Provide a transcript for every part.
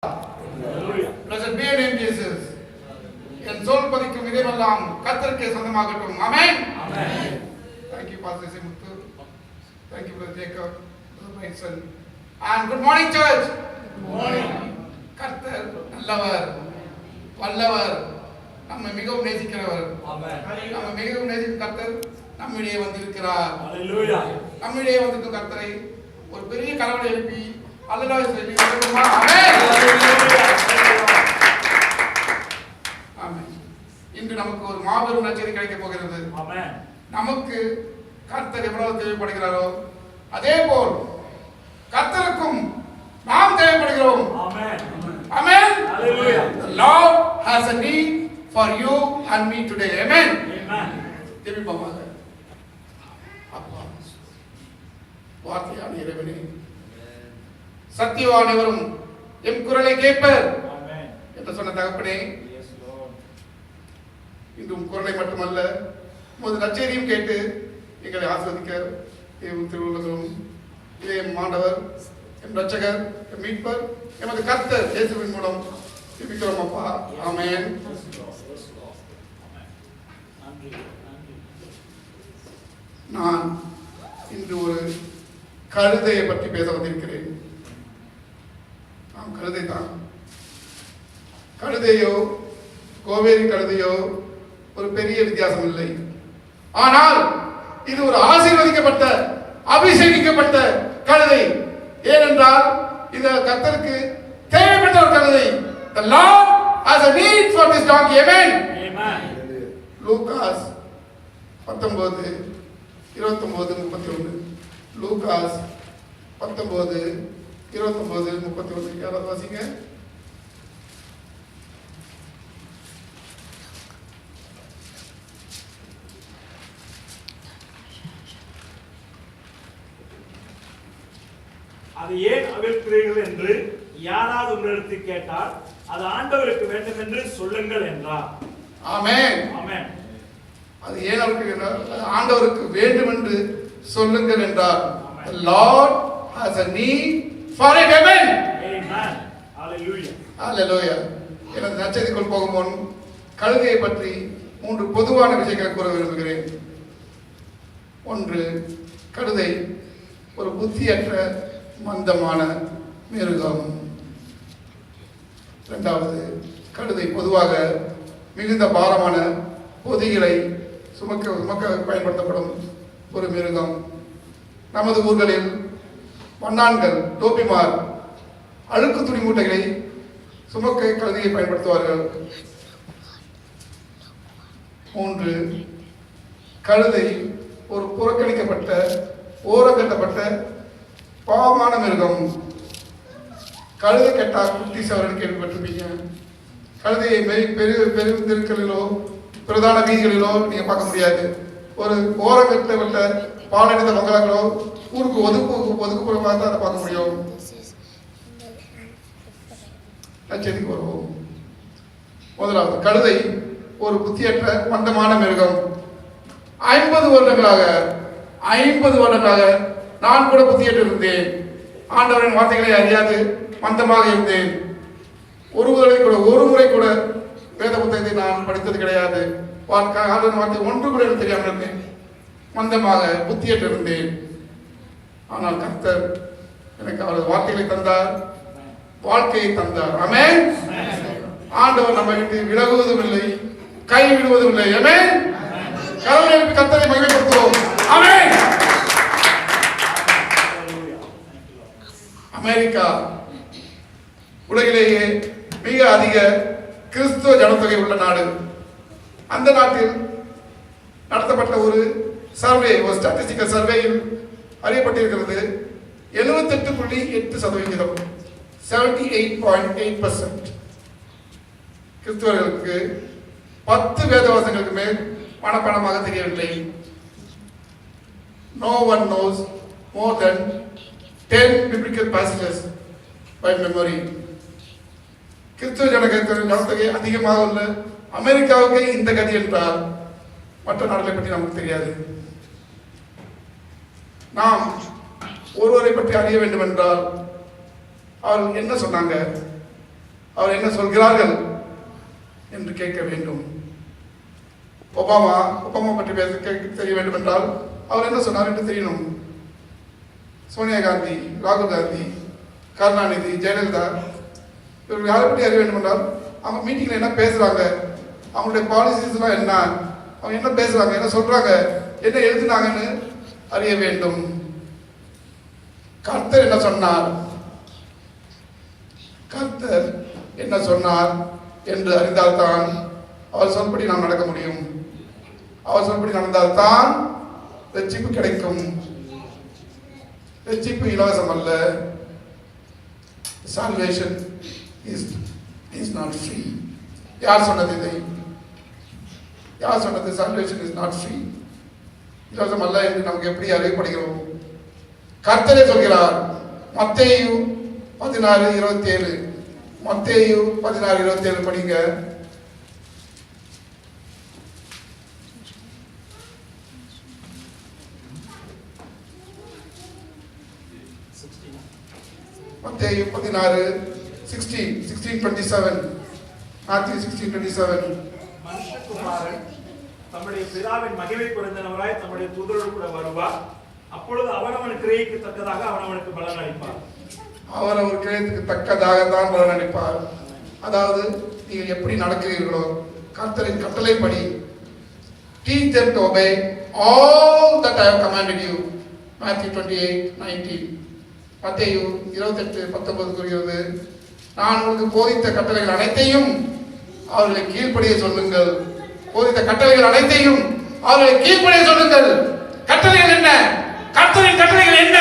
Blessed be your name, Jesus. என் சொல் பதிக்கும் இதெல்லாம் கர்த்தருக்கே சொந்தமாகட்டும். ஆமென். Amen. Thank you, Pastor Simuthu. Thank you, Brother Jacob, Brother Bryson. And good morning, church. Good morning. கர்த்தர் நல்லவர், வல்லவர், நம்மை மிகவும் நேசிக்கிறவர். ஆமென். நம்மை மிகவும் நேசிக்கும் கர்த்தர் நம்மிடையே வந்திருக்கிறார். ஹalleluya. நம்மிடையே வந்திருக்கும் கர்த்தரை ஒரு பெரிய கரவொலி எழுப்பி அல்லேலூயா சொல்லி வரணுமா? ஆமென். ஆமென். இன்று நமக்கு ஒரு மாபெரும் நற்செய்தி கிடைக்கப் போகிறது. ஆமென். நமக்கு கர்த்தர் எவ்வளவு தேவைப்படுகிறாரோ அதேபோல் கர்த்தருக்கும் நாம் தேவைப்படுகிறோம். ஆமென். ஆமென். ஹalleluya. The Lord has a need for you and me today. Amen. Amen. ஜெபிப்போமாக. அப்பா வார்த்தையான இறைவனே, சத்தியவானவரும் என் குரலை கேட்பர் என்று சொன்ன தகப்பனே, இன்றும் குரலை மட்டுமல்ல உமது நற்செய்தியும் கேட்டு எங்களை ஆசீர்வதிக்க திருவுள்ளங்களும் என் மாண்டவர், என் இரட்சகர், என் மீட்பர், எமது கர்த்தர் இயேசுவின் மூலம் ஜெபிக்கிறோம் அப்பா. ஆமென். நான் இன்று ஒரு கழுதையை பற்றி பேச வந்திருக்கிறேன். கழுதை தான். கழுதையோ கோவேரி கழுதையோ ஒரு பெரிய வித்தியாசம் இல்லை. ஆனால் இது ஒரு ஆசீர்வதிக்கப்பட்ட அபிஷேகிக்கப்பட்ட கழுதை. ஏனென்றால் இது கர்த்தருக்கு தேவைப்பட்ட ஒரு கழுதை. The Lord has a need for this donkey. Amen. Amen. Lucas 19:29-31. Lucas 19:29-31. யாராவது வாசிங்க. அது ஏன் அவிழ்க்கிறீர்கள் என்று யாராவது உங்களிடத்தில் கேட்டால் அது ஆண்டவருக்கு வேண்டும் என்று சொல்லுங்கள் என்றார். ஆமென். ஆமென். அது ஏன் அவிழ்க்கிறீர்கள், அது ஆண்டவருக்கு வேண்டும் என்று சொல்லுங்கள் என்றார். The Lord has a need for it. Amen. Amen. Hallelujah. Hallelujah. எனது நற்செய்திக்குள் போகும் முன் கழுதையை பற்றி 3 பொதுவான விஷயங்களை கூற விரும்புகிறேன். ஒன்று, கழுதை ஒரு புத்தியற்ற மந்தமான மிருகம். இரண்டாவது, கழுதை பொதுவாக மிகுந்த பாரமான பொதிகளை சுமக்க பயன்படுத்தப்படும் ஒரு மிருகம். நமது ஊர்களில் வண்ணான்கள், டோபிமார் அழுக்கு துணி மூட்டைகளை சுமக்க கழுதையை பயன்படுத்துவார்கள். 3, கழுதை ஒரு புறக்கணிக்கப்பட்ட ஓரங்கட்டப்பட்ட பாவமான மிருகம். கழுதை கெட்டா குட்டி சவரன் கேள்விப்பட்டிருப்பீங்க. கழுதையை பெருந்தெருக்களிலோ பிரதான வீதிகளிலோ நீங்க பார்க்க முடியாது. ஒரு ஓரங்கட்டப்பட்ட பாலடைந்த மங்களாக்களோ ஊருக்கு ஒதுக்குப்புறமாக தான் அதை பார்க்க முடியும். நச்செய்திக்கு வருவோம். முதலாவது, கழுதை ஒரு புத்தியற்ற மந்தமான மிருகம். 50 வருடங்களாக நான் கூட புத்தியற்று இருந்தேன். ஆண்டவரின் வார்த்தைகளை அறியாது மந்தமாக இருந்தேன். ஒரு முறை கூட வேத புத்தகத்தை நான் படித்தது கிடையாது. ஆண்டவரின் வார்த்தை ஒன்று கூட எனக்கு தெரியாமல் இருந்தேன். மந்தமாக புத்தியற்று இருந்தேன். ஆனால் கர்த்தர் எனக்கு அவரது வார்த்தைகளை தந்தார், வாழ்க்கையை தந்தார். ஆமென். ஆண்டவர் நம்மை விட்டு விலகுவதும் இல்லை, கை விடுவதும் இல்லை. ஆமென். கரங்களை எழுப்பி கர்த்தரை மகிமைப்படுத்துவோம். ஆமென். அமெரிக்கா உலகிலேயே மிக அதிக கிறிஸ்துவ ஜனத்தொகை உள்ள நாடு. அந்த நாட்டில் நடத்தப்பட்ட ஒரு சர்வே, ஒரு ஸ்டாட்டிஸ்டிக்கல் சர்வேயில் அறியப்பட்டிருக்கிறது 78.8%, 78.8% கிறிஸ்துவர்களுக்கு 10 வேதவாசங்களுக்கு மேல் மனப்பாடமாக தெரியவில்லை. No one knows more than 10 biblical passages by memory. கிறிஸ்துவ ஜனத்தொகை அதிகமாக உள்ள அமெரிக்காவுக்கு இந்த கதி என்றால் மற்ற நாடுகளை பற்றி நமக்கு தெரியாது. நாம் ஒருவரை பற்றி அறிய வேண்டும் என்றால் அவர்கள் என்ன சொன்னாங்க? அவர் என்ன சொல்கிறார்கள் என்று கேட்க வேண்டும். ஒபாமா பற்றி பேச தெரிய வேண்டும் என்றால் அவர் என்ன சொன்னார் என்று தெரியணும். சோனியா காந்தி, ராகுல் காந்தி, கருணாநிதி, ஜெயலலிதா இவர்கள் யாரை பற்றி அறிய வேண்டும் என்றால் அவங்க மீட்டிங்கில் என்ன பேசுகிறாங்க, அவங்களுடைய பாலிசிஸ்லாம் என்ன, அவங்க என்ன பேசுகிறாங்க, என்ன சொல்கிறாங்க, என்ன எழுதினாங்கன்னு அறிய வேண்டும். கர்த்தர் என்ன சொன்னார், கர்த்தர் என்ன சொன்னார் என்று அறிந்தால்தான் அவர் சொல்படி நாம் நடக்க முடியும். அவர் சொல்படி நடந்தால்தான் ரட்சிப்பு கிடைக்கும். ரட்சிப்பு இலவசம் அல்ல. Salvation is not free. யார் சொன்னது இதை? யார் சொன்னது salvation is not free? இலவசம் அல்ல என்று நமக்கு எப்படி அறியப்படுகிறோம்? கர்த்தரே சொல்கிறார். மத்தேயு 16:27 மத்தேயு 16:27 படிங்க. மத்தேயு 16:27 Matthew 16:27 மனுஷகுமாரன் தம்முடைய பிதாவின் மகிமை பொருந்தினவராய் தம்முடைய தூதரோடு கூட வருவார். அப்பொழுது அவனவன் கிரியைக்கு தக்கதாக அவனவனுக்கு பலன் அளிப்பார். அவர் கிரியைக்கு தக்கதாக தான் பலன் அளிப்பார். அதாவது நீங்கள் எப்படி நடக்கிறீர்களோ கர்த்தரின் கட்டளைப்படி teach them to obey all that I have commanded you. Matthew 28:19 மத்தேயு 28:19 கூறுகிறது, நான் உங்களுக்கு போதித்த கட்டளைகள் அனைத்தையும் அவர்களை கீழ்ப்படிய சொல்லுங்கள். போதித்த கட்டளைகள் அனைத்தையும் அவர்களை கீழ்ப்படிய சொல்லுங்கள். கட்டளைகள் என்ன? கர்த்தரின் கட்டளைகள் என்ன?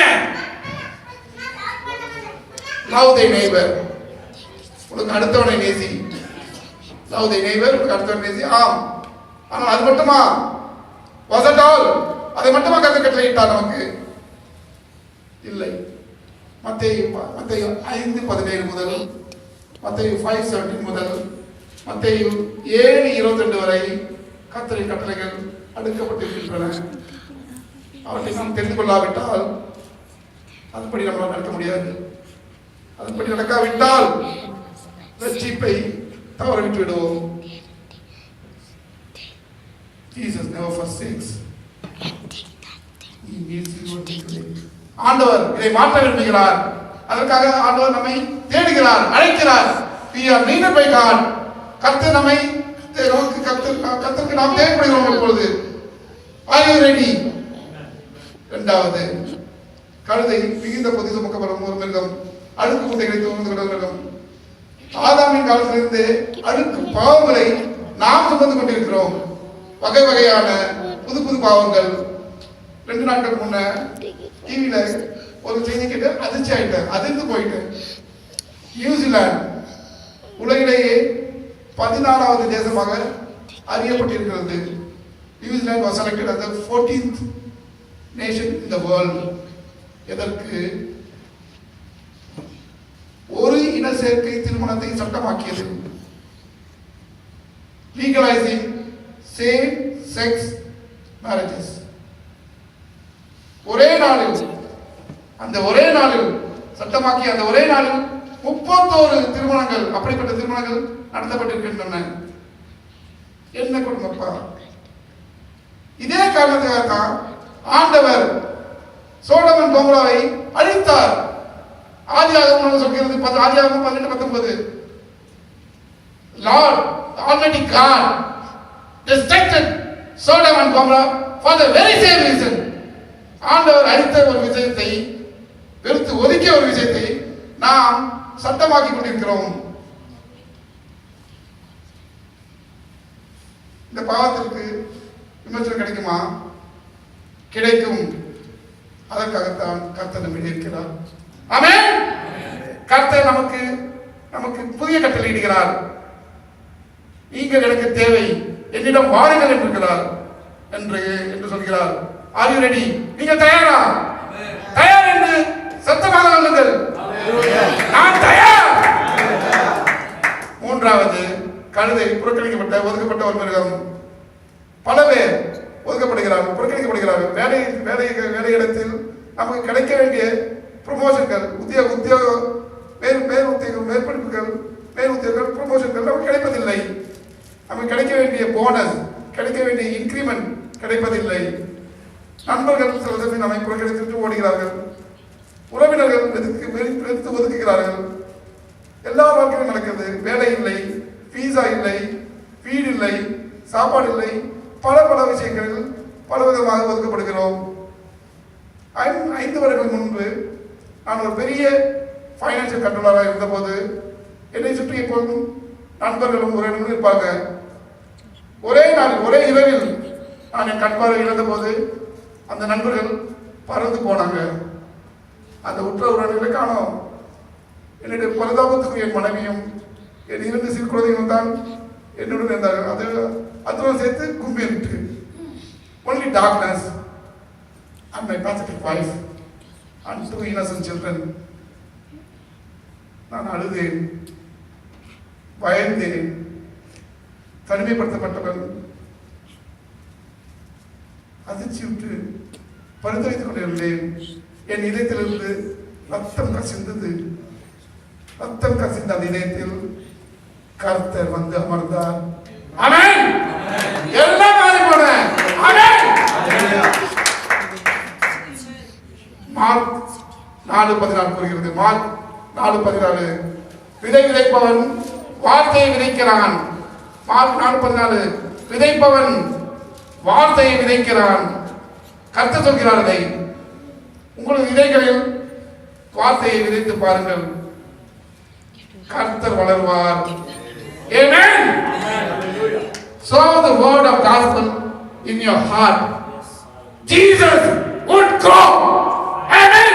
Love thy neighbor. உங்களுக்கு அடுத்தவனை நேசி. Love thy neighbor. உங்களுக்கு அடுத்தவனை நேசி. ஆம். ஆனால் அது மட்டுமா? Was it all? அதை மட்டுமா கர்த்தர் கட்டளையிட்டார் நமக்கு? இல்லை. மத்தேயு 5:17 முதல் மத்தேயு 5:17 முதல் மத்தேயு 7:22 வரை கர்த்தரின் கட்டளைகள் அடுக்கப்பட்டிருக்கின்றன. அவற்றை நாம் தெரிந்து கொள்ளாவிட்டால் அதுபடி நம்மால் நடக்க முடியாது. அதுபடி நடக்காவிட்டால் ரட்சிப்பை தவற விட்டு விடுவோம். Jesus never forsakes. He needs you today. ஆண்டவர் இதை மாற்ற விரும்புகிறார். அதற்காக ஆண்டவர் நம்மை தேடுகிறார், அழைக்கிறார். We are needed by God. கர்த்தர் நம்மை கர்த்தருக்கு நாம் தேவைப்படுகிறோம் இப்பொழுது. Are you ready? இரண்டாவது, கழுதை மிகுந்த பொதி சுமக்கப்படும் ஒரு மிருகம், அழுக்கு குட்டைகளை சுமந்து மிருகம். ஆதாமின் காலத்திலிருந்து அழுக்கு பாவங்களை நாம் சுமந்து கொண்டிருக்கிறோம். வகை வகையான புது புது பாவங்கள். 2 நாட்களுக்கு முன்ன டிவியில ஒரு செய்தி கேட்டு அதிர்ச்சி ஆயிட்டேன், அதிர்ந்து போயிட்டேன். நியூசிலாந்து உலகிலேயே 14வது தேசமாக அறியப்பட்டிருக்கிறது. New Zealand was selected as the 14th nation in the world. எதற்கு? ஒரு இன சேர்க்கை திருமணத்தை சட்டமாக்கியது. legalizing same sex marriages. ஒரே நாளில் சட்டமாக்கிய அந்த ஒரே நாளில் 31 திருமணங்கள், அப்படிப்பட்ட திருமணங்கள் நடத்தப்பட்டிருக்கின்றன. என்ன கொடுங்கப்பா! இதே காரணத்துக்காகத்தான் ஆண்டவர் சோடோம் கோமோராவை அழித்தார். ஆதியாகமம் சொல்கிறது, ஆதியாகமம் 18:19 Lord Almighty God destructed Sodom and Gomorrah for the very same reason. ஆண்டவர் அழித்த ஒரு விஷயத்தை, வெறுத்து ஒதுக்கிய ஒரு விஷயத்தை நாம் சட்டமாக்கி கொண்டிருக்கிறோம். இந்த பாவத்திற்கு விமர்சனம் கிடைக்குமா? கிடைக்கும். அதற்காகத்தான் கர்த்தர் நம்மை இருக்கிறார். ஆமென். கர்த்தர் நமக்கு புதிய கட்டளை இடுகிறார். நீங்கள் எனக்கு தேவை, என்னிடம் வாருங்கள் என்று சொல்கிறார். Are you ready? நீங்கள் தயாரா? தயார் என்று சத்தமாக சொல்லுங்கள். நான் தயார். மூன்றாவது, கழுதை புறக்கணிக்கப்பட்ட ஒதுக்கப்பட்ட ஒரு மிருகம். பல பேர் ஒதுக்கப்படுகிறார்கள், புறக்கணிக்கப்படுகிறார்கள். வேலையிடத்தில் நமக்கு கிடைக்க வேண்டிய ப்ரொமோஷன்கள், உத்தியோக மேற்படிப்புகள், மேல் ஊதியங்கள், ப்ரமோஷன்கள் நமக்கு கிடைப்பதில்லை. நமக்கு கிடைக்க வேண்டிய போனஸ், கிடைக்க வேண்டிய இன்கிரிமெண்ட் கிடைப்பதில்லை. நண்பர்கள் சில சமயம் நம்மை புறக்கணித்து ஓடுகிறார்கள். உறவினர்கள் வெறுத்து ஒதுக்குகிறார்கள். எல்லா வாழ்க்கையும் நடக்கிறது. வேலை இல்லை, வீசா இல்லை, வீடு இல்லை, சாப்பாடு இல்லை, பல பல விஷயங்களில் பல விதமாக ஒதுக்கப்படுகிறோம். 5 வருடங்கள் முன்பு நான் ஒரு பெரிய ஃபைனான்சியல் கண்ட்ரோலராக இருந்தபோது என்னை சுற்றி எப்போதும் நண்பர்களும் உறவினர்களும் இருப்பாங்க. ஒரே நாள் ஒரே இரவில் நான் என் கண்பார்வை இழந்த போது அந்த நண்பர்கள் பறந்து போனாங்க. அந்த உற்ற உறவினர்களை காணோம். என்னுடைய பரிதாபத்துக்கு என் மனைவியும் என் 2 சிறு குழந்தைகளும் தான் என்னுடன் இருந்தார்கள். அது அதோடு சேர்த்து கும்பிட்டு only darkness and my pathetic wife and 2 innocent children. நான் அழுதேன், பயந்தேன், தனிமைப்படுத்தப்பட்டவன், அதிர்ச்சி விட்டு பரிந்துரைத்துக் கொண்டிருந்தேன். என் இதயத்திலிருந்து ரத்தம் கசிந்தது. ரத்தம் கசிந்த அந்த இதயத்தில் கர்த்தர் வந்து அமர்ந்தார். ஆமென். எல்லாம் மாறி போன. ஆமென். மார்க் 4:14 கூறுகிறது. மார்க் 4:14 விதை விதைப்பவன் வார்த்தையை விதைக்கிறான். மார்க் 4:14 விதைப்பவன் வார்த்தையை விதைக்கிறான். கர்த்தர் சொல்கிறார், அதை உங்களது இதயங்களில் வார்த்தையை விதைத்து பாருங்கள், கர்த்தர் வளருவார். Amen. Sow the word of gospel in your heart. Jesus would grow. Amen.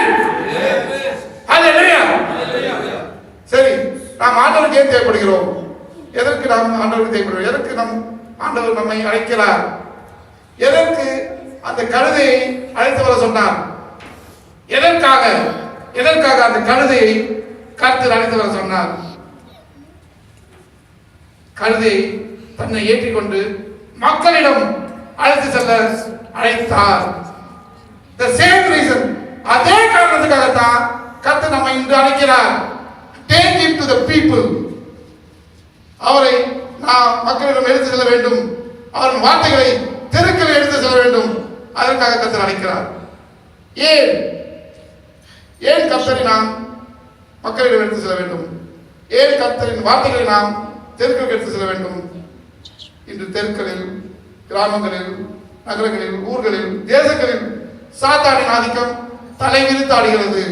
Hallelujah. சரி, நாம் ஆண்டவருக்கு ஏன் தேவைப்படுகிறோம்? எதற்கு நாம் ஆண்டவருக்கு தேவைப்படுகிறோம்? எதற்கு நம் ஆண்டவர் நம்மை அழைக்கிறார்? எதற்கு அந்த கழுதையை அழைத்து வர சொன்னார்? எதற்காக அந்த கழுதையை கர்த்தர் அழைத்து வர சொன்னார்? கழுதை தன்னை ஏற்றிக்கொண்டு மக்களிடம் அழைத்து செல்ல அழைத்தார். The same reason, அதே காரணத்துக்காகத்தான் கர்த்தர் நம்மை இன்று அழைக்கிறார். Take him to the people. அவரை நாம் மக்களிடம் எடுத்து செல்ல வேண்டும். அவரின் வார்த்தைகளை தெருக்களில் எடுத்து செல்ல வேண்டும். அதற்காக கர்த்தர் அழைக்கிறார். ஏன் கர்த்தரை நாம் மக்களிடம் எடுத்து செல்ல வேண்டும்? ஏன் கர்த்தரின் வார்த்தைகளை நாம் தெருக்களுக்கு எடுத்து செல்ல வேண்டும்? இன்று தெருக்களில், கிராமங்களில், நகரங்களில், ஊர்களில், தேசங்களில் சாத்தானின் ஆதிக்கம் தலைவிரித்தாடுகிறது.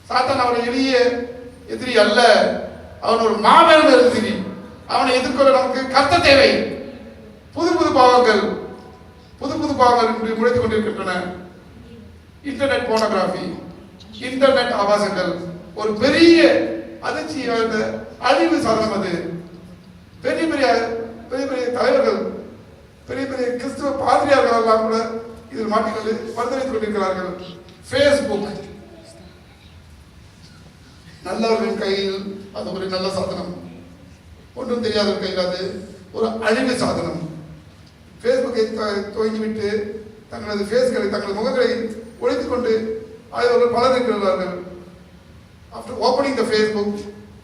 சாத்தான் அவரை எளிய எதிரி அல்ல, அவன் ஒரு மாபெரும் எதிரி. அவனை எதிர்கொள்ள நமக்கு கர்த்தர் தேவை. புது புது பாவங்கள் இன்று முளைத்துக் கொண்டிருக்கின்றன. இன்டர்நெட் போனோகிராஃபி, இன்டர்நெட் ஆபாசங்கள் ஒரு பெரிய அதிர்ச்சி, அழிவு சாதனம். அது பெரிய பெரிய தலைவர்கள், பெரிய பெரிய கிறிஸ்துவ பாதிரியார்கள் எல்லாம் கூட இதில் மாட்டிக்கொண்டு பரிந்துரைத்துக் கொண்டிருக்கிறார்கள். ஃபேஸ்புக் நல்லவர்களின் கையில் அது ஒரு நல்ல சாதனம், ஒன்றும் தெரியாதவர் கையில் அது ஒரு அழிவு சாதனம். ஃபேஸ்புக்கை துவங்கிவிட்டு தங்களது ஃபேஸ்களை, தங்களது முகங்களை ஒழித்துக் கொண்டு அவர்கள் பலர் இருக்கிறார்கள். After opening the Facebook,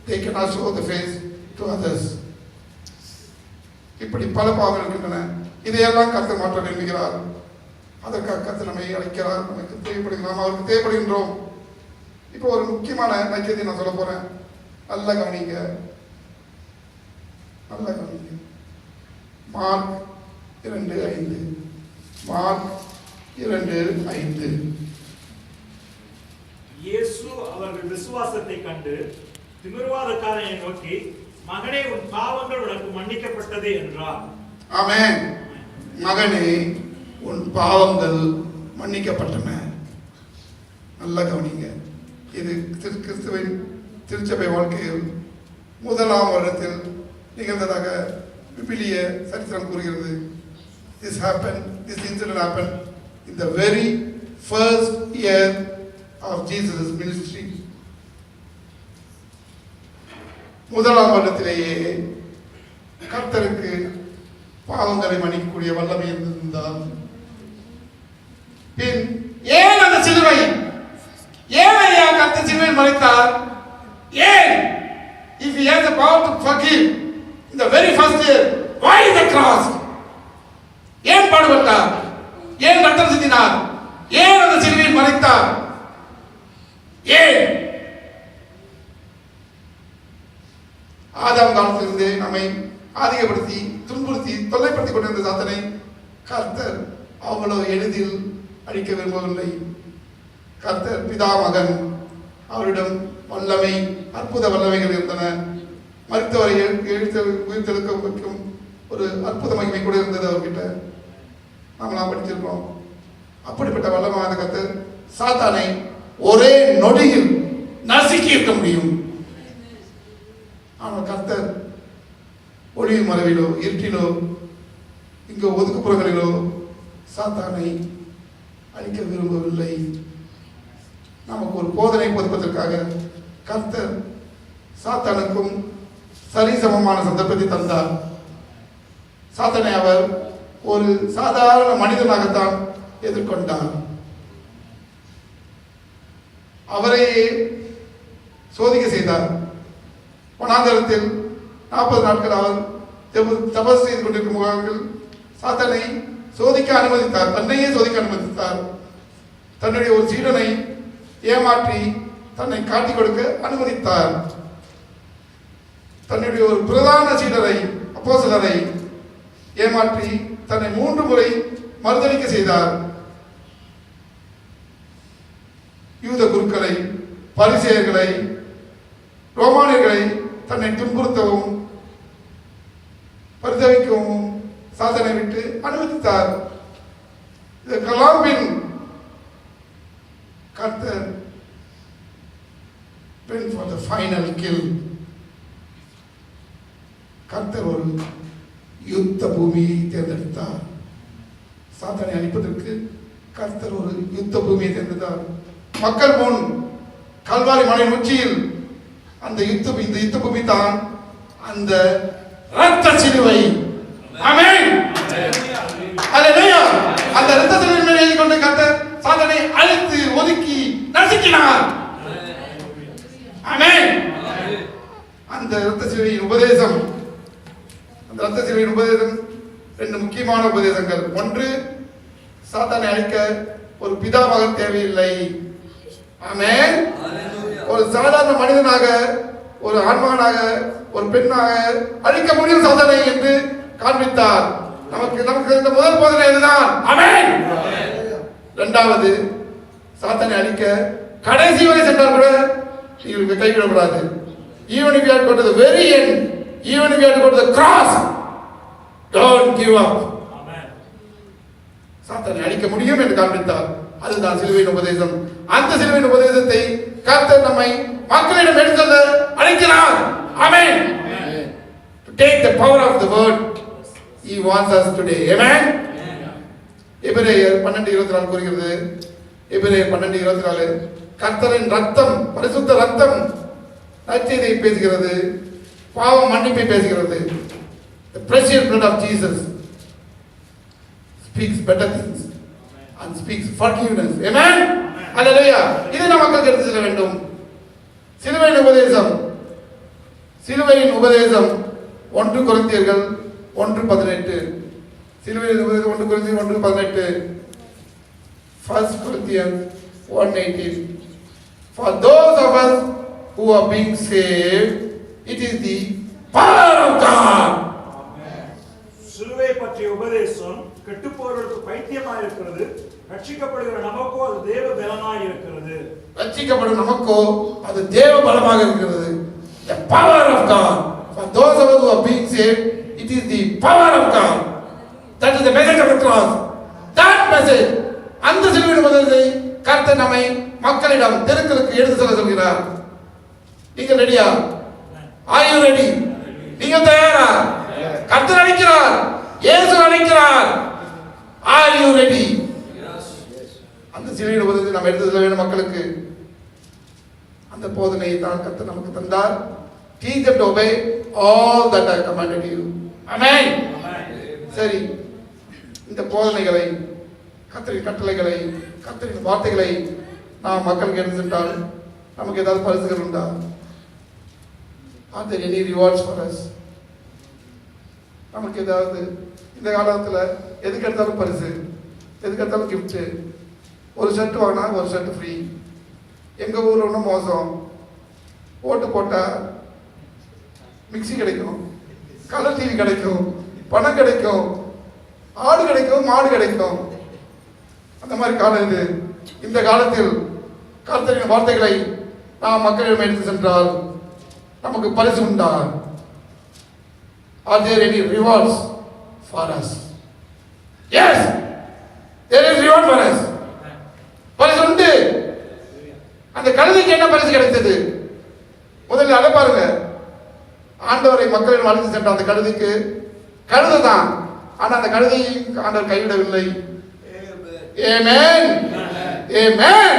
they cannot show the face to others. இப்படி பல பாவங்கள் இருக்கின்றன. இதையெல்லாம் கர்த்தர் மாற்ற விரும்புகிறார். அதற்காக கர்த்தர் நம்மை அழைக்கிறார். நமக்கு தேவைப்படுகிறோம், அவருக்கு தேவைப்படுகின்றோம். இப்போ ஒரு முக்கியமான நற்செய்தியை நான் சொல்ல போறேன். நல்லா கவனிங்க. மார்க் 2:5. மார்க் 2:5. இயேசு அவர்கள் விசுவாசத்தை கண்டு திமிர்வாதக்காரனை நோக்கி, மகனே, உன் பாவங்கள் உனக்கு மன்னிக்கப்பட்டது என்றார். ஆமென். மகனே, உன் பாவங்கள் மன்னிக்கப்பட்டன. நல்லா கவனிங்க. இது கிறிஸ்துவின் திருச்சபை வாழ்க்கையில் 1ஆம் வருடத்தில் நிகழ்ந்ததாக விபிலிய சரித்திரம் கூறுகிறது. This incident happened in the very first year of Jesus' ministry. 1ஆம் வருடத்திலேயே கர்த்தருக்கு பாவங்களை மன்னிக்கக்கூடிய வல்லமை இருந்திருந்தால், பின் ஏன் அந்த சிலுவை, ஏன் ஐயா கர்த்தர் சிலுவையில் மரித்தார்? ஏன்? If he has the the power to forgive in the very first year. Why the cross? ஏன் பாடுபட்டார்? ஏன் ரத்தம் சிந்தினார்? ஏன் அந்த சிலுவையில் மரித்தார்? ஏன்? ஆதாம் காலத்திலிருந்து நம்மை ஆதிக்கப்படுத்தி துன்புறுத்தி தொல்லைப்படுத்திக் கொண்டிருந்த சாத்தனை கர்த்தர் அவ்வளவு எளிதில் அழிக்க விரும்பவில்லை. கர்த்தர் பிதா மகன் அவரிடம் வல்லமை அற்புத வல்லமைகள் இருந்தன. மருத்துவரை உயிர்த்தெழுக்க வைக்கும் ஒரு அற்புத மகிமை கூட இருந்தது அவர்கிட்ட. நாமெல்லாம் படிச்சிருக்கோம். அப்படிப்பட்ட வல்லமான கர்த்தர் சாத்தானை ஒரே நொடியில் நசுக்கி இருக்க முடியும். ஆனால் கர்த்தர் ஒளியும் மறைவிலோ இருட்டிலோ இங்கு ஒதுக்குப்புறங்களிலோ சாத்தானை அழிக்க விரும்பவில்லை. நமக்கு ஒரு போதனை போதிப்பதற்காக கர்த்தர் சாத்தானுக்கும் சரிசமமான சந்தர்ப்பத்தை தந்தார். சாத்தானை அவர் ஒரு சாதாரண மனிதனாகத்தான் எதிர்கொண்டார். அவரையே சோதிக்க செய்தார். வனாந்தரத்தில் 40 நாட்கள் அவர் தபஸ் செய்து கொண்டிருக்கும் முகாம்கள் சாத்தானை சோதிக்க அனுமதித்தார். தன்னையே சோதிக்க அனுமதித்தார். தன்னுடைய ஒரு சீடனை ஏமாற்றி தன்னை காட்டிக் கொடுக்க அனுமதித்தார். தன்னுடைய ஒரு பிரதான சீடரை அப்போஸ்தலரை ஏமாற்றி தன்னை 3 முறை மறுதலிக்க செய்தார். யூத குருக்களை, பரிசேயர்களை, ரோமானியர்களை தன்னை துன்புறுத்தவும் பரிதவிக்கவும் சாத்தனை விட்டு அனுமதித்தார். இதற்கெல்லாம் பின் கர்த்தர் for the final kill. கர்த்தர் ஒரு யுத்த பூமியை தேர்ந்தெடுத்தார். சாத்தானை அழிப்பதற்கு கர்த்தர் ஒரு யுத்த பூமியை தேர்ந்தெடுத்தார். மக்கள் முன் கல்வாரி மலையின் உச்சியில் இந்த யுத்த பூமி தான் அந்த இரத்த சிலுவை. ஆமென். அல்லேலூயா. அந்த இரத்த சிலுவையின் மேல் ஏறி கொண்டு கர்த்தர் சாத்தானை அழித்து ஒதுக்கி நசுக்கினார். ஆமென். அந்த இரத்த சிலுவையின் உபதேசம், அந்த இரத்த சிலுவையின் உபதேசம் 2 முக்கியமான உபதேசங்கள். ஒன்று, சாத்தானை அழிக்க ஒரு பிதா மகன் தேவையில்லை. ஆமென். ஒரு சாதாரண மனிதனாக, ஒரு ஆண்மகனாக, ஒரு பெண்ணாக அழிக்க முடியும் சாத்தானை என்று காண்பித்தார். நமக்கு இந்த முதல் போதனை இதுதான். ஆமென். இரண்டாவது, சாத்தானை அழிக்க கடைசி வரை சென்றால் கூட நீங்கள் கைவிடக்கூடாது. Even if you have to go to the very end, even if you have to go to the cross, don't give up. Amen. சாத்தானை அழிக்க முடியும் என்று காண்பித்தார். அதுதான் சிலுவையின் உபதேசம். அந்த சிலுவையின் உபதேசத்தை கர்த்தர் நம்மை மக்களிடம் எடுத்து அழைக்கிறார். ஆமென். To take the power of the word, he wants us today. Amen. எபிரேயர் 12:24 கூறுகிறது. எபிரேயர் 12:24 கர்த்தரின் ரத்தம், பரிசுத்த ரத்தம் நற்செய்தியை பேசுகிறது, பாவ மன்னிப்பை பேசுகிறது. The precious blood of Jesus speaks better things and speaks forgiveness. Amen. Hallelujah. இது நமக்கு எடுத்து செல்ல வேண்டும். சிலுவையின் உபதேசம், சிலுவையின் உபதேசம் 1 கொரிந்தியர்கள் 1:18. சிலுவையின் உபதேசம் 1 கொரிந்தியர் 1:18. 1 Corinthians 1:18. For those of us who are being saved, it is the power of God. சிலுவை பற்றிய உபதேசம் கெட்டுப்போவர்களுக்கு பைத்தியமாக இருக்கிறது, ரட்சிக்கப்படுகிற நமக்கோ அது தேவ பலமாக இருக்கிறது. ரட்சிக்கப்படும் நமக்கோ அது தேவ பலமாக இருக்கிறது. The power of God. For those of us who are being saved, it is the power of God. That is the message of the cross. That message, அந்த சிலுவையின் உபதேசத்தை கர்த்தர் நம்மை மக்களிடம் தெருக்களுக்கு எடுத்து செல்ல சொல்கிறார். நீங்கள் ரெடியா? Are you ready? நீங்கள் தயாரா? கர்த்தர் அழைக்கிறார், இயேசு அழைக்கிறார். Are you ready? அந்த சிலுவையின் உபதேசத்தை நாம் எடுத்து செல்ல வேண்டும் மக்களுக்கு. அந்த போதனையை தான் கர்த்தர் நமக்கு தந்தார். Teach them to obey all that I commanded you. Amen. சரி, இந்த போதனைகளை, கர்த்தரின் கட்டளைகளை, கர்த்தரின் வார்த்தைகளை நாம் மக்களுக்கு எடுத்து சென்றால் நமக்கு ஏதாவது பரிசுகள் உண்டா? Are there any rewards for us? நமக்கு ஏதாவது இந்த காலத்தில் எதுக்கு எடுத்தாலும் பரிசு, எதுக்கு எடுத்தாலும் கிஃப்ட்டு. ஒரு ஷர்ட் வாங்கினா ஒரு ஷர்ட் ஃப்ரீ. எங்கள் ஊரில் ஒன்றும் மோசம், ஓட்டு போட்டால் மிக்சி கிடைக்கும், கலர் டிவி கிடைக்கும், பணம் கிடைக்கும், ஆடு கிடைக்கும், மாடு கிடைக்கும். அந்த மாதிரி காலம் இது. இந்த காலத்தில் கர்த்தரின் வார்த்தைகளை நாம் மக்களிடம் எடுத்து சென்றால் நமக்கு பரிசு உண்டா? Are there any rewards for us? Yes, there is reward for us. பரிசு உண்டு. அந்த கழுதைக்கு என்ன பரிசு கிடைத்தது? முதல்ல அதை பாருங்க. ஆண்டவரை மக்களிடம் அழைத்து சென்ற அந்த கழுதைக்கு கழுதை தான், ஆனா அந்த கழுதையை ஆண்டவர் கைவிடவில்லை. Amen. Amen.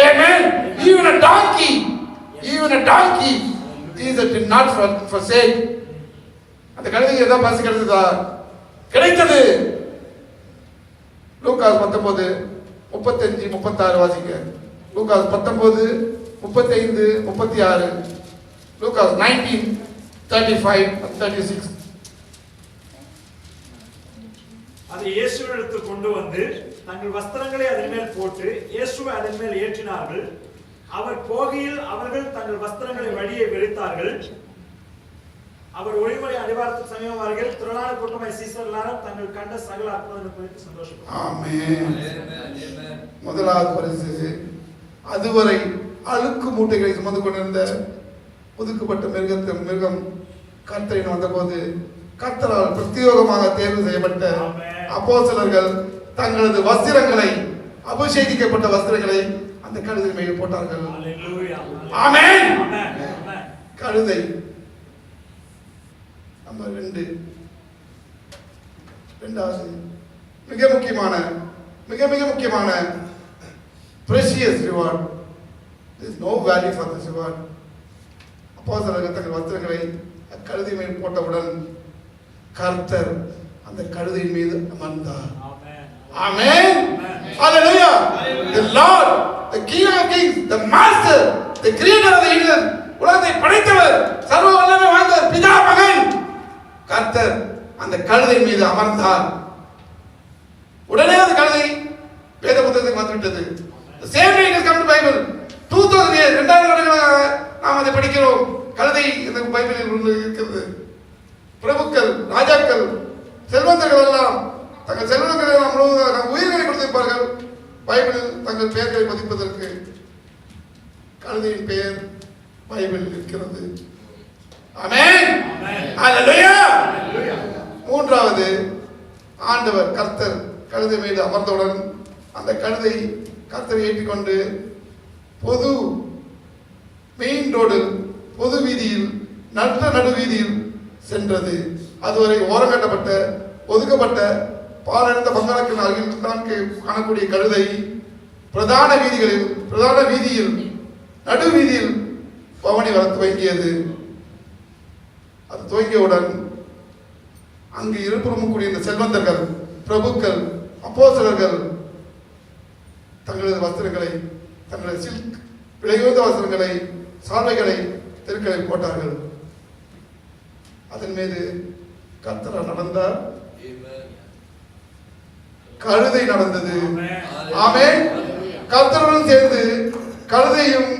Amen. Even a donkey Jesus did not forsake. அந்த கழுதைக்கு ஏதாவது பரிசு கிடைத்ததா? கிடைத்தது. லூகாஸ் 19:35-36 வாசிங்க. லூகாஸ் 19:35-36. லூகாஸ் 19:35-36. அதை இயேசுவிடத்தில் கொண்டு வந்து தங்கள் வஸ்திரங்களை அதன் மேல் போட்டு இயேசுவை அதன் மேல் ஏற்றினார்கள். அவர் போகையில் அவர்கள் தங்கள் வஸ்திரங்களை வழியே விரித்தார்கள். அவர் ஒளிமலை அடிவாரத்துக்கு சமீபமார்கள். திரளான கூட்டமாய் சீசர் எல்லாரும் தங்கள் கண்ட சகல அற்புதங்களை குறித்து சந்தோஷப்பட்டார்கள். ஆமென். முதலாவது பரிசு, அதுவரை அழுக்கு மூட்டைகளை சுமந்து கொண்டிருந்த ஒதுக்கப்பட்ட மிருகம் கர்த்தரின் வந்தபோது கர்த்தரால் பிரத்யேகமாக தேர்வு செய்யப்பட்ட அப்போஸ்தலர்கள் தங்களது வஸ்திரங்களை, அபிஷேகிக்கப்பட்ட வஸ்திரங்களை அந்த கழுதை மேல் போட்டார்கள். ஆமென். கழுதை நம்பர் 2. இரண்டாவது மிக முக்கியமான precious reward. There is no value for this reward. அப்போஸ்தலர்கள் தங்கள் வஸ்திரங்களை கழுதை மேல் போட்டவுடன் கர்த்தர் அந்த கழுதையின் மீது அமர்ந்தார். Amen. Hallelujah. The Lord, the King of Kings, the Master, the Creator of the universe, உலகத்தை படைத்தவர், சர்வ வல்லமை வாய்ந்தவர், பிதா மகன் கர்த்தர் அந்த கழுதையின் மீது அமர்ந்தார். உடனே அந்த கழுதை வேத புத்தகத்துக்கு வந்துவிட்டது. The same way it has come to Bible. 2000 years, 2000 வருடங்களாக நாம் அதை படிக்கிறோம். கழுதை இந்த பைபிளில் இருக்கிறது. பிரபுக்கள், ராஜாக்கள், செல்வந்தர்கள் எல்லாம் தங்கள் செல்வங்களை நாம் உயிர்களை கொடுத்திருப்பார்கள் பைபிளில் தங்கள் பெயர்களை பதிப்பதற்கு. கழுதையின் பெயர் பைபிளில் இருக்கிறது. ஆமென். ஹalleluya. மூன்றாவது, ஆண்டவர் கர்த்தர் கழுதை மீது அமர்ந்தவுடன் அந்த கழுதை கர்த்தரை ஏற்றிக்கொண்டு பொது மெயின் ரோடு, பொது வீதியில், நடு வீதியில் சென்றது. அதுவரை ஓரங்கட்டப்பட்ட ஒதுக்கப்பட்ட பாலடைந்த பங்களாக்கின் அருகில் தான் காணக்கூடிய கழுதை பிரதான வீதியில் நடு வீதியில் பவனி வர துவங்கியது. அது துவங்கியவுடன் அங்கு இருபுறமும் கூடிய இந்த செல்வந்தர்கள், பிரபுக்கள், அப்போஸ்தலர்கள் தங்களது வஸ்திரங்களை, தங்களது சில்க் விலையுயர்ந்த வஸ்திரங்களை, சால்வைகளை தெருக்களில் போட்டார்கள். அதன் மீது கர்த்தர் நடந்தார். கழுதை நடந்தது. ஆமென். கர்த்தருடன் சேர்ந்து கழுதையும்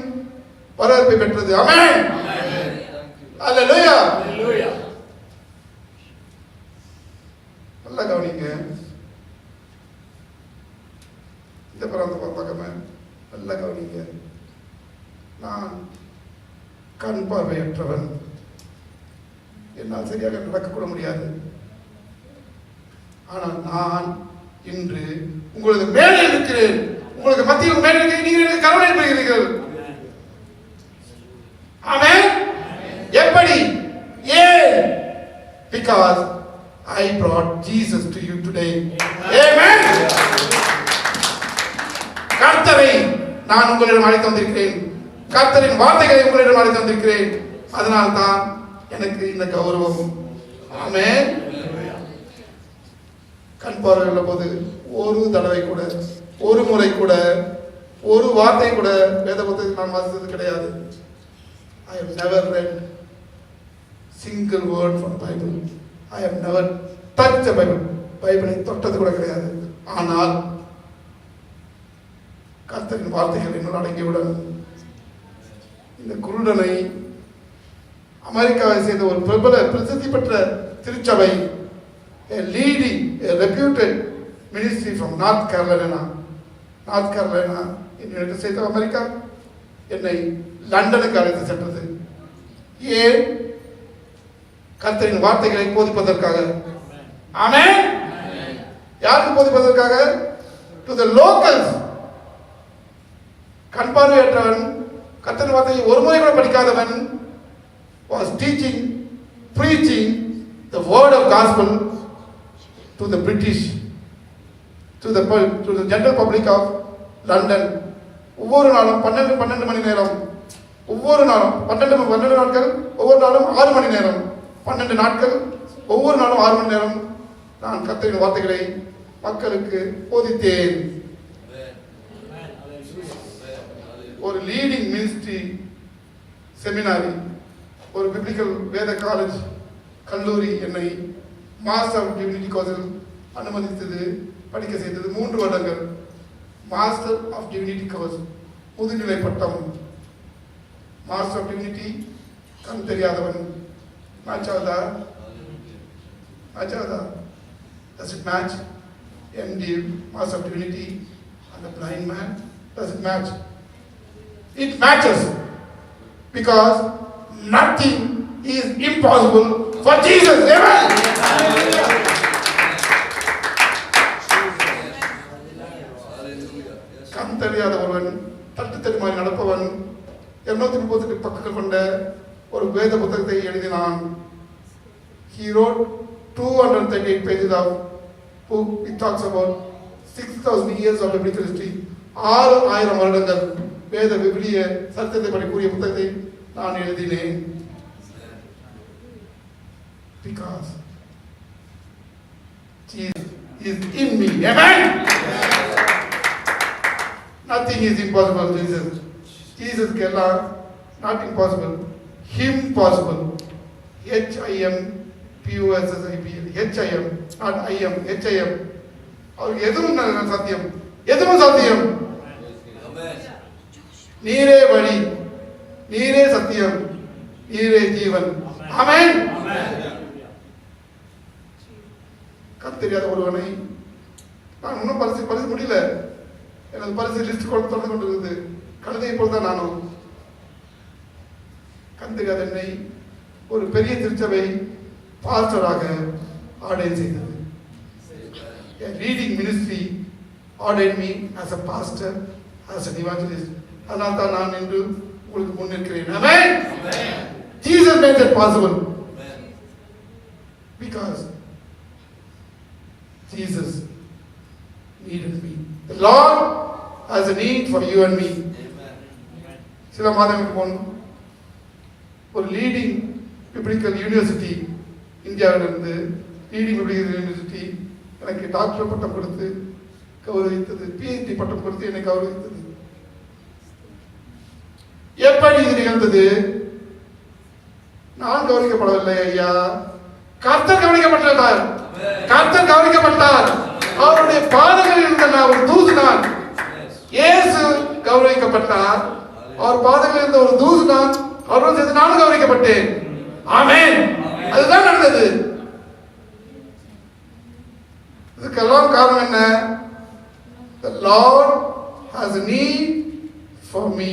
வரவேற்பை பெற்றது. ஆமென். ஹalleluya. நல்லா கவனிங்க. இந்த பக்கமே நல்லா கவனிங்க. நான் கண் பார்வையற்றவன், என்னால் சரியாக நடக்கக்கூட முடியாது. ஆனால் நான் இன்று உங்களது மேலே இருக்கிறேன், உங்களுக்கு மத்தியில் மேலே இருக்கிறேன். நீங்கள் எனக்கு கருணை பெறுகிறீர்கள். ஆமென். எப்படி? ஏன்? Because I brought Jesus to you today. Amen. கர்த்தரை நான் உங்களிடம் அழைத்து வந்திருக்கிறேன். கர்த்தரின் வார்த்தைகளை உங்களிடம் அழைத்து வந்திருக்கிறேன். அதனால் தான் எனக்கு இந்த கௌரவம். ஆமென். கண் பார்வையுள்ள போது ஒரு தடவை கூட, ஒரு முறை கூட, ஒரு வார்த்தை கூட வேத புத்தகத்தில் நான் வாசித்தது கிடையாது. I have never read single word from the Bible. I have never touched the Bible. பைபிளை தொட்டது கூட கிடையாது. ஆனால் கர்த்தரின் வார்த்தைகள் என்னோடு அடங்கியவுடன் இந்த குருடனை அமெரிக்காவை சேர்ந்த ஒரு பிரபல பிரசித்தி பெற்ற திருச்சபை, a leading, a reputed ministry from North Carolina in United States of America, என்னை லண்டனுக்கு அழைத்து சென்றது. ஏன்? கர்த்தரின் வார்த்தைகளை போதிப்பதற்காக. ஆமென். யாருக்கு போதிப்பதற்காக? To the locals. கண் பார்வையற்றவன், கர்த்தரின் வார்த்தையை ஒரு முறை கூட படிக்காதவன் was preaching the word of gospel to the British, to the general public of London. ஒவ்வொரு நாளும் 12 மணி நேரம், ஒவ்வொரு நாளும் 12 நாட்கள், ஒவ்வொரு நாளும் 6 மணி நேரம், 12 நாட்கள், ஒவ்வொரு நாளும் 6 மணி நேரம் நான் கர்த்தரின் வார்த்தைகளை மக்களுக்கு போதித்தேன். ஒரு லீடிங் மினிஸ்ட்ரி செமினாரி, ஒரு பிப்ளிக்கல் வேத காலேஜ் கல்லூரி என்னை மாஸ்டர் ஆஃப் டிவினிட்டி கோர்ஸில் அனுமதித்தது, படிக்க செய்தது. 3 வருடங்கள் மாஸ்டர் ஆஃப் டிவினிட்டி கோர்ஸ், முதுநிலை பட்டம். மாஸ்டர் ஆஃப் டிவினிட்டி, கண் தெரியாதவன். மேட்ச் ஆகுதா? Does it match? MD, Master of Divinity, and the blind man, does it match? It matches, because nothing is impossible for Jesus. Amen. கண் தெரியாத ஒருவன், தட்டு தெரிமாறி நடப்பவன், 238 பக்கங்கள் கொண்ட ஒரு வேத புத்தகத்தை எழுதினான். He wrote 238 pages of book. It talks about 6,000 years of biblical history. 6,000 வருடங்கள் வேத விவிலிய சத்தியத்தை பற்றி கூறிய புத்தகத்தை நான் எழுதினேன். Because Jesus is in me. Amen. Nothing is impossible to Jesus. Jesus kella not impossible, him possible. HIM PUSSIPL, HIM, not IM, HIM. அவருக்கு எதுவும் சத்தியம், எதுவும் சத்தியம். நீரே வழி, நீரே சத்தியம், நீரே ஜீவன். ஆமென். கண் தெரியாத ஒருவனை நான் இன்னும் பரிசு முடியல. எனது பரிசு லிஸ்ட் தொடர்ந்து கொண்டிருக்குது. கழுதை போல் தான் நானும். கண் தெரியாத என்னை ஒரு பெரிய திருச்சபை பாஸ்டராக ஆர்டைன் செய்தது. A leading ministry ordained me as a pastor, as an evangelist. அதனால தான் நான் இன்று உங்களுக்கு முன்னிற்கிறேன். Amen. Jesus made that possible. Because Jesus needed me. The Lord has a need for you and me. சில மாதங்களுக்கு முன் ஒரு லீடிங் பிப்ளிக்கல் யூனிவர்சிட்டி, இந்தியாவிலிருந்து லீடிங் பிப்ளிக்கல் யூனிவர்சிட்டி எனக்கு டாக்டர் பட்டம் கொடுத்து கௌரவித்தது, PhD பட்டம் கொடுத்து என்னை கௌரவித்தது. எப்படி இது நிகழ்ந்தது? நான் கவனிக்கப்படவில்லை ஐயா, கர்த்தர் கவனிக்கப்பட்டார். கர்த்தர் கவனிக்கப்பட்டார். அவருடைய பாதங்களில் இருந்த ஒரு தூது நான். இயேசு கௌரவிக்கப்பட்டார். அவர் பாதங்களில் இருந்த ஒரு தூது நான். அவரோடு சேர்ந்து நானும் கௌரவிக்கப்பட்டேன். ஆமென். அதுதான் நடந்தது. இதுக்கெல்லாம் காரணம் என்ன? The Lord has a need for me.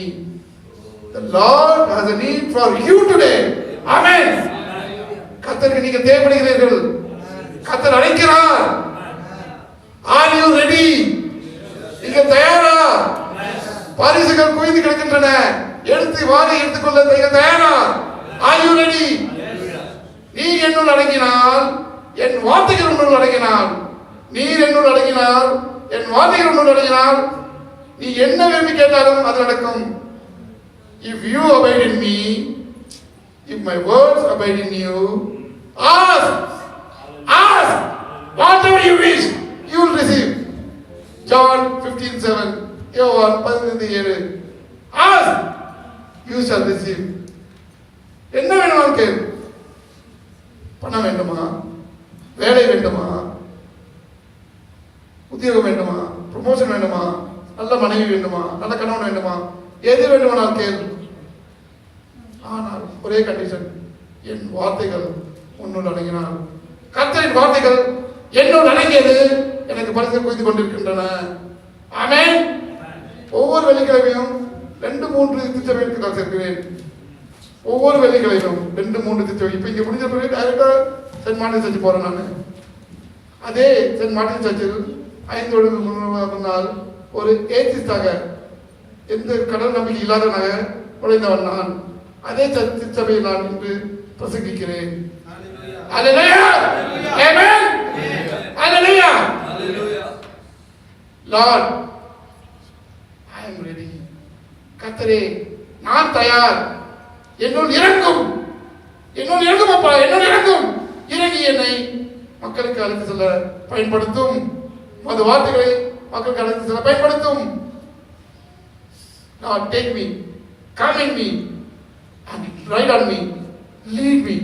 The Lord has a need for you today. Amen. கர்த்தருக்கு நீங்க தேவைப்படுகிறீர்கள். கர்த்தர் அழைக்கிறார். Are you ready? நீங்க தயாரா? பரிசுகள் குவிந்து கிடக்கின்றன. எடுத்துக்கொள்ள நீங்க தயாரா? Are you ready? நீ என்னுள் அடங்கினால், என் வார்த்தைகள் உன்னுள் அடங்கினால், நீர் என்னுள் அடங்கினால், என் வார்த்தைகள் உன்னுள் அடங்கினால், நீ என்ன விரும்பி கேட்டாலும் அது நடக்கும். If you abide in me, if my words abide in you, ask whatever you wish, you will receive. John 15:7, யோவான் 15:7. Ask, you shall receive. என்ன வேணுமாலும் கேள். பணம் வேண்டுமா, வேலை வேண்டுமா, உத்தியோகம் வேண்டுமா, ப்ரமோஷன் வேண்டுமா, நல்ல மனைவி வேண்டுமா, நல்ல கணவன் வேண்டுமா, எது வேண்டுமானால் கேள். ஆனால் ஒரே கண்டிஷன், என் வார்த்தைகள் உன்னுள் அடங்கினார். கர்த்தரின் வார்த்தைகள் என்னோடு அடங்கியது எனக்கு பரிசு குவித்து கொண்டிருக்கின்றன. ஆமென். ஒவ்வொரு வெள்ளிக்கிழமையும் 2-3 திருச்சபைக்கு நான் சேர்க்கிறேன். ஒவ்வொரு வெள்ளிக்கிழமையும் 2-3 திருச்சபை. இப்போ இங்கே முடிஞ்ச பிறகு டைரக்டா சென்ட் மார்ட்டின் சர்ச்சு போறேன் நான். அதே சென்ட் மார்ட்டின் சர்ச்சில் 5 வருடங்களுக்கு முன்னால் ஒரு ஏத்திஸ்டாக, எந்த கடவுள் நம்பிக்கை இல்லாதவனாக நுழைந்தவன் நான். அதே திருச்சபையில் நான் இன்று பிரசங்கிக்கிறேன். அல்லேலூயா, ஆமென், அல்லேலூயா. Lord, I am ready. கர்த்தரே, நான் தயார். என்னுள் இறங்கும், என்னுள் இறங்கும் அப்பா, என்னுள் இறங்கும். இறங்கி என்னை மக்களுக்கு அழைத்து செல்ல பயன்படுத்தும். அந்த வார்த்தைகளை மக்களுக்கு அழைத்து செல்ல பயன்படுத்தும். Lord, take me, come in me, and ride on me, lead me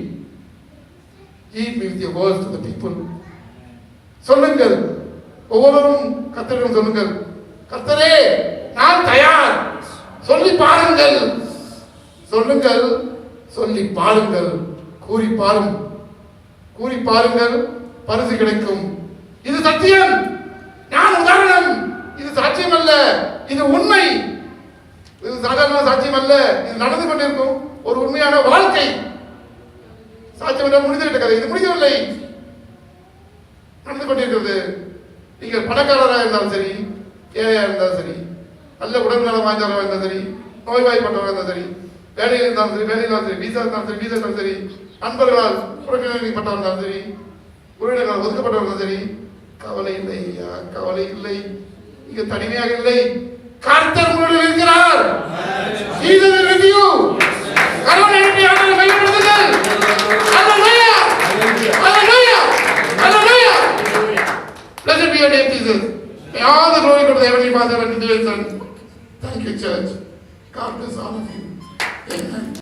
with your words to the people. சொல்லுங்கள், ஒவ்வொருவரும் கர்த்தரிடம் சொல்லுங்கள், கர்த்தரே நான் தயார். சொல்லி பாருங்கள், சொல்லுங்கள், சொல்லி பாருங்கள், கூறி பாருங்கள், பரிசு கிடைக்கும். இது சத்தியம், நான் உதாரணம். இது சாட்சியம் அல்ல, இது உண்மை. இது சாதாரண சாட்சியம் அல்ல, இது நடந்து கொண்டிருக்கும் ஒரு உண்மையான வாழ்க்கை. சாட்சியம் என்ற முடிந்துவிட்ட கதை, இது முடியவில்லை, நடந்து கொண்டிருக்கிறது. நீங்கள் பணக்காரராக இருந்தாலும் சரி, ஏழையாக இருந்தாலும் சரி, நல்ல உடல்நலம் வாய்ந்தவராக இருந்தாலும் சரி, நோய்வாய்ப்பட்டவராக இருந்தாலும் சரி, வேலையில் இருந்தாலும் சரி, வேலையிலும் சரி, வீசா இருந்தாலும் சரி, நண்பர்களால் புறக்கணிக்கப்பட்டவர் இருந்தாலும் சரி, உறவினர்களால் ஒதுக்கப்பட்டவர்கள் சரி, கவலை இல்லை ஐயா, கவலை இல்லை. இங்கு தனிமையாக இல்லை, கர்த்தர் உங்களுடன் இருக்கிறார். Jesus is with you. கர்த்தர் எழுப்பி ஆண்டவரை மகிமைப்படுத்துங்கள். Hallelujah, hallelujah, hallelujah. Blessed be your name, Jesus. May all the glory go to the Heavenly Father and to the Son. Thank you, church. God bless all of you. Amen.